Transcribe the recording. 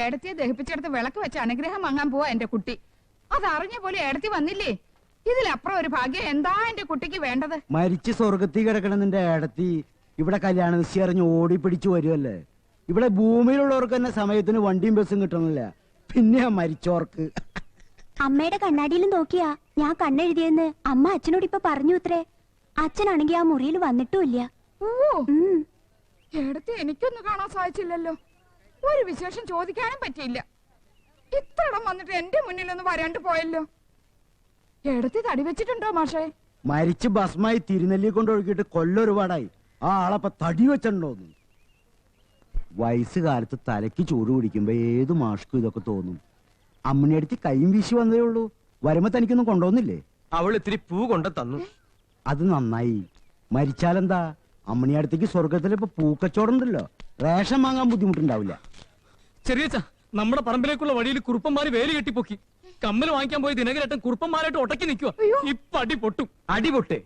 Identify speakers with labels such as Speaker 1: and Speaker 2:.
Speaker 1: ഏടത്തിയെ ദഹിപ്പിച്ചെടുത്ത് വിളക്ക് വെച്ച് അനുഗ്രഹം വാങ്ങാൻ പോവാ എന്റെ കുട്ടി. അതറിഞ്ഞ പോലെ ഏടത്തി വന്നില്ലേ? ഇതിലപ്പുറം ഒരു ഭാഗ്യം എന്താ എന്റെ കുട്ടിക്ക് വേണ്ടത്?
Speaker 2: മരിച്ച് സ്വർഗത്തിൽ കിടക്കണം നിന്റെ ഏടത്തി ഇവിടെ കല്യാണ നിശ്ചയം അറിഞ്ഞ് ഓടി പിടിച്ചു വരുമല്ലേ. ഇവിടെ ഭൂമിയിലുള്ളവർക്ക് തന്നെ സമയത്തിന് വണ്ടിയും ബസ്സും കിട്ടണില്ല, പിന്നെ മരിച്ചോർക്ക്.
Speaker 3: അമ്മയുടെ കണ്ണാടിയിലും നോക്കിയാ ഞാൻ കണ്ണെഴുതിയെന്ന് അമ്മ അച്ഛനോട് ഇപ്പൊ പറഞ്ഞു. ഇത്രേ അച്ഛനാണെങ്കി ആ മുറിയിൽ വന്നിട്ടുമില്ല.
Speaker 1: ഏടത്തി എനിക്കൊന്നും കാണാൻ സാധിച്ചില്ലല്ലോ. ഒരു വിശേഷം ചോദിക്കാനും പറ്റിയില്ല. ഇത്രടം വന്നിട്ട് എന്റെ മുന്നിലൊന്ന് വരാണ്ട് പോയല്ലോ. ഏടത്തി തടി വെച്ചിട്ടുണ്ടോ മാഷേ?
Speaker 2: മരിച്ച് ഭസ്മായി തിരുനെല്ലി കൊണ്ടൊഴുകിയിട്ട് കൊല്ലൊരുപാടായി. ആ ആളപ്പ തടി വെച്ചിട്ടുണ്ടോന്ന്. വയസ്സുകാലത്ത് തലയ്ക്ക് ചൂട് പിടിക്കുമ്പോ ഏത് മാഷ്ക്കും ഇതൊക്കെ തോന്നും. അമ്മണിയടുത്ത് കൈയും വീശി വന്നേ ഉള്ളൂ. വരുമ്പോ തനിക്കൊന്നും കൊണ്ടുവന്നില്ലേ?
Speaker 4: അവൾ ഇത്തിരി പൂ കൊണ്ട് തന്നു.
Speaker 2: അത് നന്നായി. മരിച്ചാലെന്താ, അമ്മണിയടുത്തേക്ക് സ്വർഗത്തിലിപ്പോ പൂക്കച്ചോടുണ്ടല്ലോ, റേഷൻ വാങ്ങാൻ ബുദ്ധിമുട്ടുണ്ടാവില്ല.
Speaker 5: ചെറിയച്ചാ, നമ്മുടെ പറമ്പിലേക്കുള്ള വഴിയിൽ കുറുപ്പന്മാര് വേലി കെട്ടിപ്പൊക്കി. കമ്മൽ വാങ്ങിക്കാൻ പോയി ദിനകരേട്ടൻ കുറുപ്പന്മാരായിട്ട് ഒട്ടക്കി നിൽക്കുക. ഇപ്പൊ അടി പൊട്ടും.
Speaker 4: അടി പൊട്ടേ?